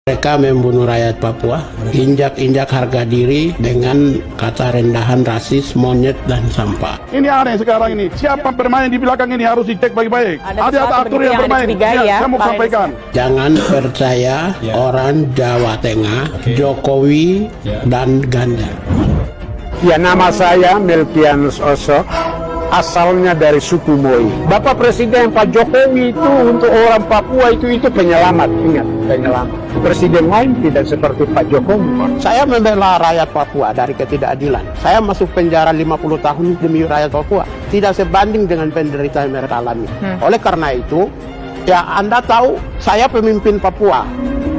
Mereka membunuh rakyat Papua, injak-injak harga diri dengan kata rendahan rasis, monyet, dan sampah. Ini aneh sekarang ini. Siapa bermain di belakang ini harus dicek baik-baik. Ada atur yang bermain. Saya mau sampaikan. Jangan percaya orang Jawa Tengah, Jokowi, dan Ganjar. Ya, nama saya Melkianus Oso, asalnya dari suku Moi. Bapak Presiden Pak Jokowi itu untuk orang Papua itu penyelamat, ingat, penyelamat. Presiden lain tidak seperti Pak Jokowi. Saya membela rakyat Papua dari ketidakadilan. Saya masuk penjara 50 tahun demi rakyat Papua. Tidak sebanding dengan penderitaan yang mereka alami. Oleh karena itu, ya Anda tahu, saya pemimpin Papua.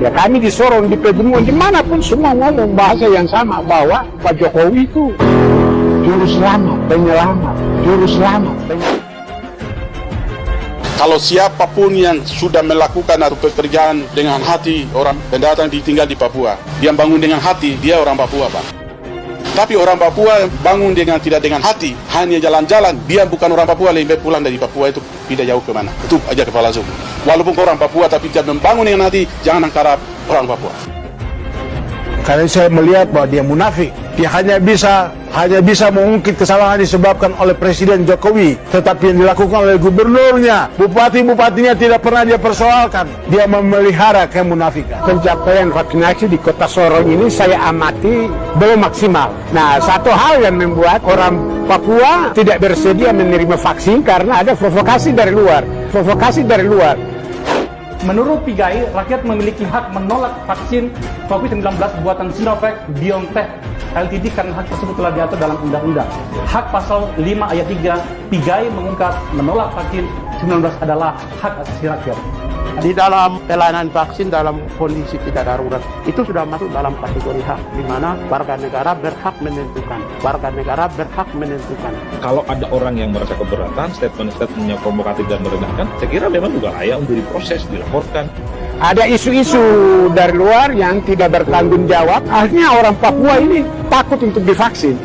Ya, kami di Sorong, di Pedungan, dimanapun semua ngomong bahasa yang sama, bahwa Pak Jokowi itu juru selamat, penyelamat, juru selamat. Kalau siapapun yang sudah melakukan atau pekerjaan dengan hati, orang pendatang ditinggal di Papua, dia bangun dengan hati, dia orang Papua, Pak. Tapi orang Papua bangun tidak dengan hati, hanya jalan-jalan, dia bukan orang Papua, lebih pulang dari Papua itu tidak jauh kemana. Itu aja kepala suku. Walaupun orang Papua, tapi dia membangun dengan hati, jangan angkara orang Papua. Karena saya melihat bahwa dia munafik. Dia hanya bisa mengungkit kesalahan disebabkan oleh Presiden Jokowi, tetapi yang dilakukan oleh gubernurnya, bupati-bupatinya tidak pernah dia persoalkan. Dia memelihara kemunafikan. Pencapaian vaksinasi di Kota Sorong ini saya amati belum maksimal. Nah, satu hal yang membuat orang Papua tidak bersedia menerima vaksin karena ada provokasi dari luar. Provokasi dari luar. Menurut Pigai, rakyat memiliki hak menolak vaksin COVID-19 buatan Sinovac BioNTech Ltd karena hak tersebut telah diatur dalam undang-undang. Hak pasal 5 ayat 3, Pigai mengungkap menolak vaksin 19 adalah hak asasi rakyat. Di dalam pelayanan vaksin dalam kondisi tidak darurat, itu sudah masuk dalam kategori hak, di mana warga negara berhak menentukan. Warga negara berhak menentukan. Kalau ada orang yang merasa keberatan, statement-statementnya provokatif dan merendahkan, saya kira memang juga layak untuk diproses, dilaporkan. Ada isu-isu dari luar yang tidak bertanggung jawab. Akhirnya orang Papua ini takut untuk divaksin.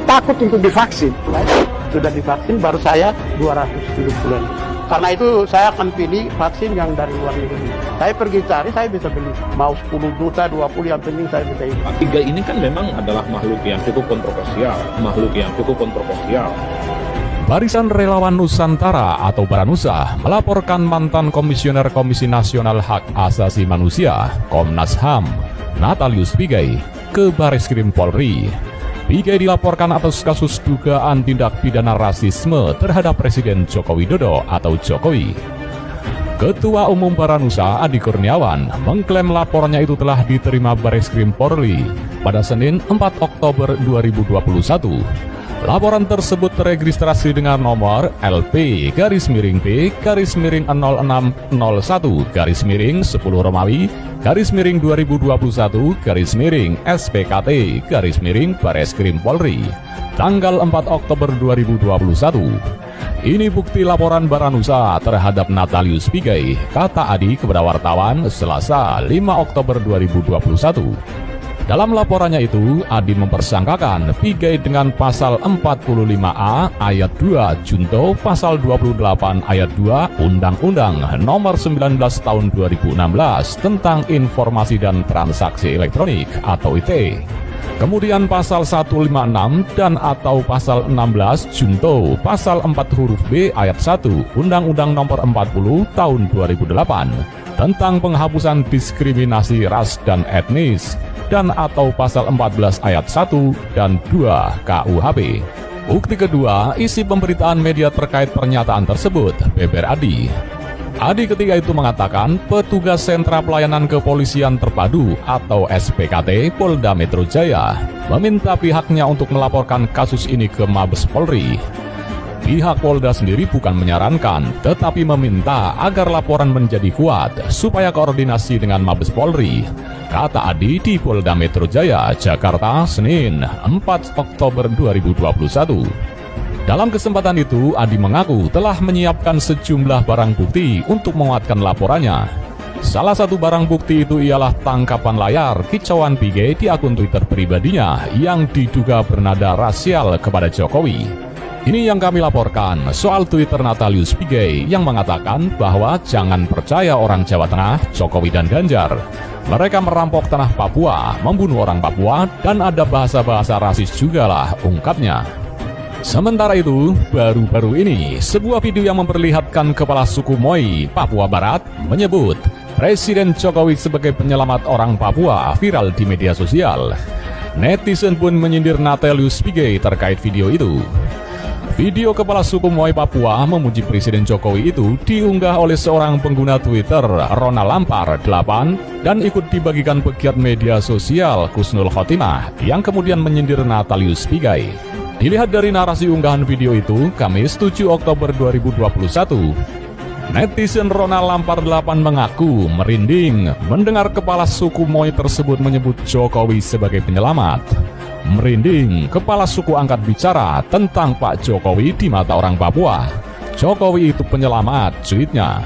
Sudah divaksin baru saya 270 bulan. Karena itu saya akan pilih vaksin yang dari luar negeri. Saya pergi cari, saya bisa beli. Mau 10 juta, 20, yang penting saya bisa ini. Tiga ini kan memang adalah makhluk yang cukup kontroversial. Barisan Relawan Nusantara atau Baranusa melaporkan mantan Komisioner Komisi Nasional Hak Asasi Manusia, Komnas HAM, Natalius Pigai, ke Bareskrim Polri. Pigai dilaporkan atas kasus dugaan tindak pidana rasisme terhadap Presiden Joko Widodo atau Jokowi. Ketua Umum Baranusa Adi Kurniawan mengklaim laporannya itu telah diterima Bareskrim Polri pada Senin 4 Oktober 2021. Laporan tersebut teregistrasi dengan nomor LP-0601-10 Romawi /2021-SPKT-Bareskrim Polri tanggal 4 Oktober 2021. Ini bukti laporan Baranusa terhadap Natalius Pigai, kata Adi kepada wartawan Selasa 5 Oktober 2021. Dalam laporannya itu, Adi mempersangkakan Pigai dengan pasal 45A ayat 2 Junto pasal 28 ayat 2 Undang-Undang Nomor 19 Tahun 2016 tentang Informasi dan Transaksi Elektronik atau ITE. Kemudian pasal 156 dan atau pasal 16 Junto pasal 4 huruf B ayat 1 Undang-Undang Nomor 40 Tahun 2008 tentang penghapusan diskriminasi ras dan etnis dan atau pasal 14 ayat 1 dan 2 KUHP. Bukti kedua, isi pemberitaan media terkait pernyataan tersebut, beber Adi. Adi ketika itu mengatakan petugas Sentra Pelayanan Kepolisian Terpadu atau SPKT Polda Metro Jaya meminta pihaknya untuk melaporkan kasus ini ke Mabes Polri. Pihak Polda sendiri bukan menyarankan, tetapi meminta agar laporan menjadi kuat supaya koordinasi dengan Mabes Polri, kata Adi di Polda Metro Jaya, Jakarta, Senin 4 Oktober 2021. Dalam kesempatan itu, Adi mengaku telah menyiapkan sejumlah barang bukti untuk menguatkan laporannya. Salah satu barang bukti itu ialah tangkapan layar kicauan Pigai di akun Twitter pribadinya yang diduga bernada rasial kepada Jokowi. Ini yang kami laporkan soal Twitter Natalius Pigai yang mengatakan bahwa jangan percaya orang Jawa Tengah, Jokowi dan Ganjar. Mereka merampok tanah Papua, membunuh orang Papua, dan ada bahasa-bahasa rasis juga lah, ungkapnya. Sementara itu, baru-baru ini, sebuah video yang memperlihatkan kepala suku Moi, Papua Barat, menyebut Presiden Jokowi sebagai penyelamat orang Papua viral di media sosial. Netizen pun menyindir Natalius Pigai terkait video itu. Video kepala suku Moi Papua memuji Presiden Jokowi itu diunggah oleh seorang pengguna Twitter, Ronald Lampar 8, dan ikut dibagikan pegiat media sosial Kusnul Khotimah yang kemudian menyindir Natalius Pigai. Dilihat dari narasi unggahan video itu, Kamis 7 Oktober 2021, netizen Ronald Lampar 8 mengaku merinding mendengar kepala suku Moi tersebut menyebut Jokowi sebagai penyelamat. Merinding, kepala suku angkat bicara tentang Pak Jokowi di mata orang Papua. Jokowi itu penyelamat, cuitnya.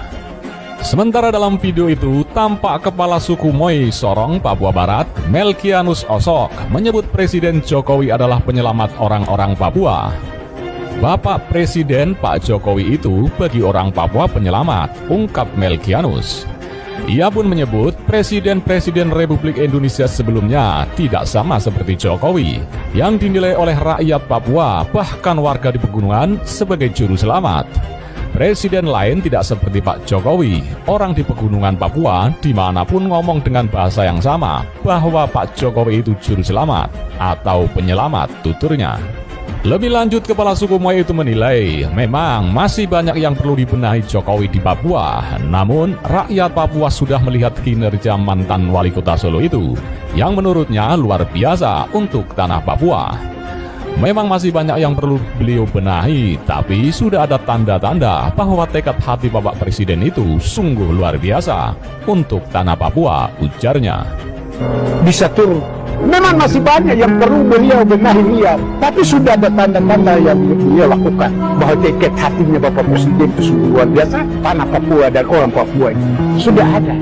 Sementara dalam video itu, tampak kepala suku Moi Sorong, Papua Barat, Melkianus Osok, menyebut Presiden Jokowi adalah penyelamat orang-orang Papua. Bapak Presiden Pak Jokowi itu bagi orang Papua penyelamat, ungkap Melkianus. Ia pun menyebut Presiden-Presiden Republik Indonesia sebelumnya tidak sama seperti Jokowi, yang dinilai oleh rakyat Papua, bahkan warga di pegunungan, sebagai juru selamat. Presiden lain tidak seperti Pak Jokowi, orang di pegunungan Papua dimanapun ngomong dengan bahasa yang sama, bahwa Pak Jokowi itu juru selamat atau penyelamat, tuturnya. Lebih lanjut, kepala suku Moi itu menilai memang masih banyak yang perlu dibenahi Jokowi di Papua. Namun, rakyat Papua sudah melihat kinerja mantan wali kota Solo itu, yang menurutnya luar biasa untuk tanah Papua. Memang masih banyak yang perlu beliau benahi, tapi sudah ada tanda-tanda bahwa tekad hati Bapak Presiden itu sungguh luar biasa untuk tanah Papua, ujarnya. Bisa turun. Memang masih banyak yang perlu beliau benahi lihat, tapi sudah ada tanda-tanda yang beliau lakukan bahwa tekad hatinya Bapak Presiden itu sungguh luar biasa. Tanah Papua dan orang Papua itu sudah ada.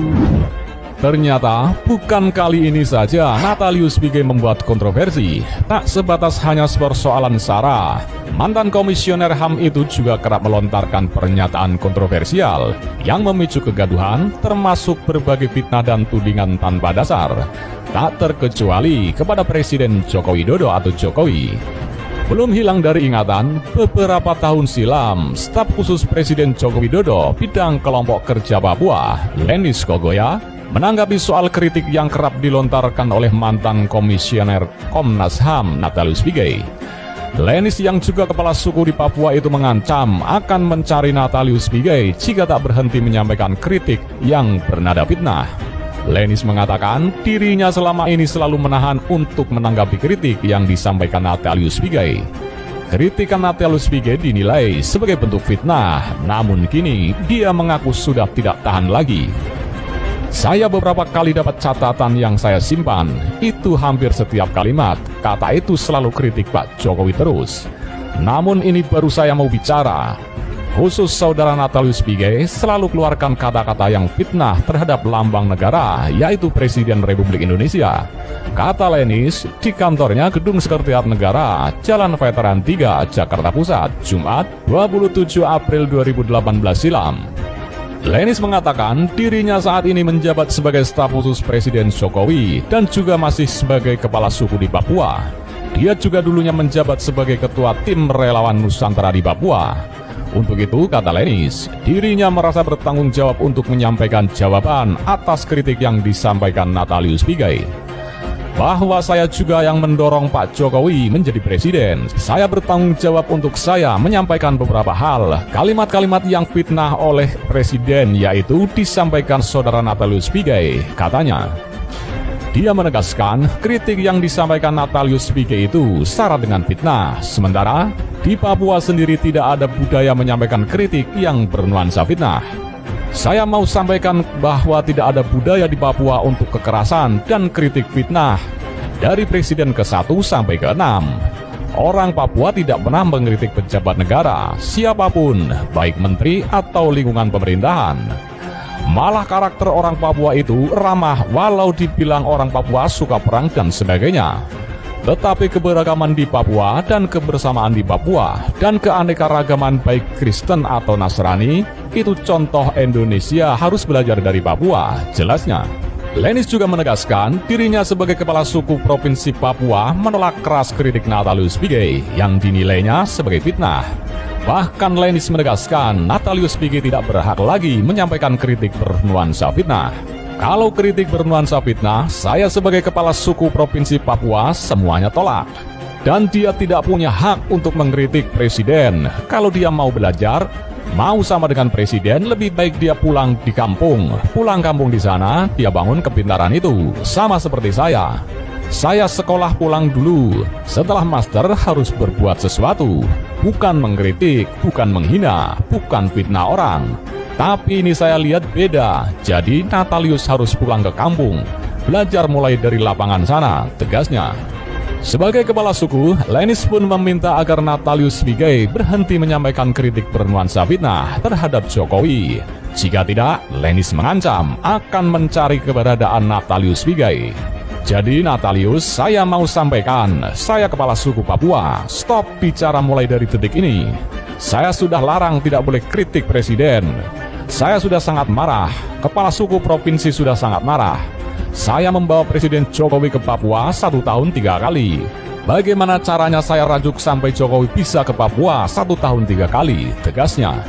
Ternyata bukan kali ini saja Natalius Pigai membuat kontroversi. Tak sebatas hanya persoalan SARA, mantan komisioner HAM itu juga kerap melontarkan pernyataan kontroversial yang memicu kegaduhan, termasuk berbagai fitnah dan tudingan tanpa dasar. Tak terkecuali kepada Presiden Joko Widodo atau Jokowi. Belum hilang dari ingatan, beberapa tahun silam, staf khusus Presiden Joko Widodo bidang kelompok kerja Papua, Lenis Kogoya, menanggapi soal kritik yang kerap dilontarkan oleh mantan komisioner Komnas HAM Natalius Pigai. Lenis yang juga kepala suku di Papua itu mengancam akan mencari Natalius Pigai jika tak berhenti menyampaikan kritik yang bernada fitnah. Lenis mengatakan dirinya selama ini selalu menahan untuk menanggapi kritik yang disampaikan Natalius Pigai. Kritikan Natalius Pigai dinilai sebagai bentuk fitnah, namun kini dia mengaku sudah tidak tahan lagi. Saya beberapa kali dapat catatan yang saya simpan, itu hampir setiap kalimat, kata itu selalu kritik Pak Jokowi terus. Namun ini baru saya mau bicara. Khusus saudara Natalius Pigai selalu keluarkan kata-kata yang fitnah terhadap lambang negara, yaitu Presiden Republik Indonesia. Kata Lenis di kantornya Gedung Sekretariat Negara, Jalan Veteran 3, Jakarta Pusat, Jumat 27 April 2018 silam. Lenis mengatakan dirinya saat ini menjabat sebagai staf khusus Presiden Jokowi dan juga masih sebagai kepala suku di Papua. Dia juga dulunya menjabat sebagai ketua tim relawan Nusantara di Papua. Untuk itu, kata Lenis, dirinya merasa bertanggung jawab untuk menyampaikan jawaban atas kritik yang disampaikan Natalius Pigai. Bahwa saya juga yang mendorong Pak Jokowi menjadi presiden. Saya bertanggung jawab untuk saya menyampaikan beberapa hal. Kalimat-kalimat yang fitnah oleh presiden yaitu disampaikan saudara Natalius Pigai, katanya. Dia menegaskan kritik yang disampaikan Natalius Pigai itu syarat dengan fitnah. Sementara di Papua sendiri tidak ada budaya menyampaikan kritik yang bernuansa fitnah. Saya mau sampaikan bahwa tidak ada budaya di Papua untuk kekerasan dan kritik fitnah. Dari Presiden ke-1 sampai ke-6, orang Papua tidak pernah mengkritik pejabat negara, siapapun, baik menteri atau lingkungan pemerintahan. Malah karakter orang Papua itu ramah walau dibilang orang Papua suka perang dan sebagainya. Tetapi keberagaman di Papua dan kebersamaan di Papua dan keanekaragaman baik Kristen atau Nasrani itu contoh Indonesia harus belajar dari Papua, jelasnya. Lenis juga menegaskan dirinya sebagai kepala suku Provinsi Papua menolak keras kritik Natalius Pigai yang dinilainya sebagai fitnah. Bahkan Lenis menegaskan Natalius Pigai tidak berhak lagi menyampaikan kritik bernuansa fitnah. Kalau kritik bernuansa fitnah, saya sebagai kepala suku Provinsi Papua semuanya tolak. Dan dia tidak punya hak untuk mengkritik presiden. Kalau dia mau belajar, mau sama dengan presiden, lebih baik dia pulang di kampung. Pulang kampung di sana, dia bangun kepintaran itu. Sama seperti saya. Saya sekolah pulang dulu. Setelah master harus berbuat sesuatu. Bukan mengkritik, bukan menghina, bukan fitnah orang. Tapi ini saya lihat beda. Jadi Natalius harus pulang ke kampung. Belajar mulai dari lapangan sana, tegasnya. Sebagai kepala suku, Lenis pun meminta agar Natalius Pigai berhenti menyampaikan kritik bernuansa fitnah terhadap Jokowi. Jika tidak, Lenis mengancam akan mencari keberadaan Natalius Pigai. Jadi Natalius, saya mau sampaikan, saya kepala suku Papua, stop bicara mulai dari detik ini. Saya sudah larang tidak boleh kritik presiden. Saya sudah sangat marah, kepala suku provinsi sudah sangat marah. Saya membawa Presiden Jokowi ke Papua 1 tahun 3 kali. Bagaimana caranya saya rajuk sampai Jokowi bisa ke Papua 1 tahun 3 kali, tegasnya.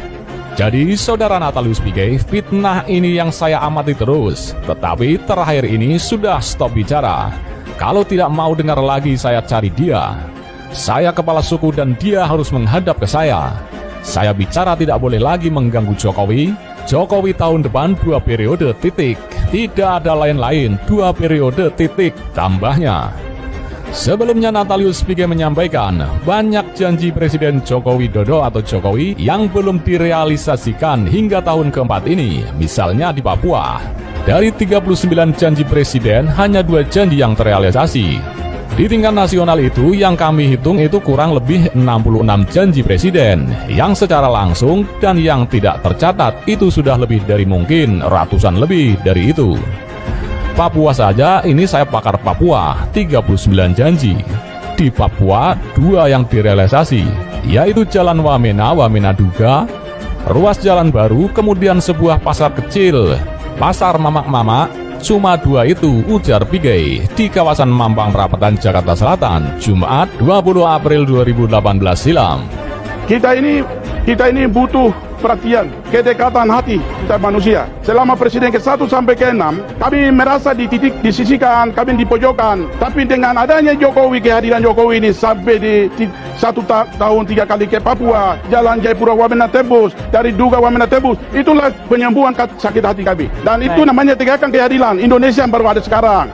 Jadi saudara Natalius Pigai, fitnah ini yang saya amati terus. Tetapi terakhir ini sudah stop bicara. Kalau tidak mau dengar lagi saya cari dia. Saya kepala suku dan dia harus menghadap ke saya. Saya bicara tidak boleh lagi mengganggu Jokowi. Jokowi tahun depan 2 periode titik. Tidak ada lain-lain, 2 periode titik, tambahnya. Sebelumnya Natalius Pigai menyampaikan banyak janji Presiden Joko Widodo atau Jokowi yang belum direalisasikan hingga tahun keempat ini, misalnya di Papua. Dari 39 janji Presiden, hanya 2 janji yang terrealisasi. Di tingkat nasional itu yang kami hitung itu kurang lebih 66 janji Presiden yang secara langsung dan yang tidak tercatat itu sudah lebih dari mungkin ratusan lebih dari itu. Papua saja ini saya pakar Papua 39 janji. Di Papua 2 yang direalisasi, yaitu Jalan Wamena Duga, ruas jalan baru, kemudian sebuah pasar kecil, Pasar Mamak-Mamak. Cuma 2 itu, ujar Pigai di kawasan Mampang Perapatan, Jakarta Selatan, Jumat 20 April 2018 silam. Kita ini butuh perhatian, kedekatan hati kita manusia. Selama Presiden ke-1 sampai ke-6, kami merasa disisihkan, kami dipojokkan. Tapi dengan adanya Jokowi, kehadiran Jokowi ini sampai di 1 tahun 3 kali ke Papua, Jalan Jayapura Wamena tembus, dari Duga Wamena tembus, itulah penyembuhan sakit hati kami. Dan itu namanya tegakkan keadilan Indonesia yang baru ada sekarang.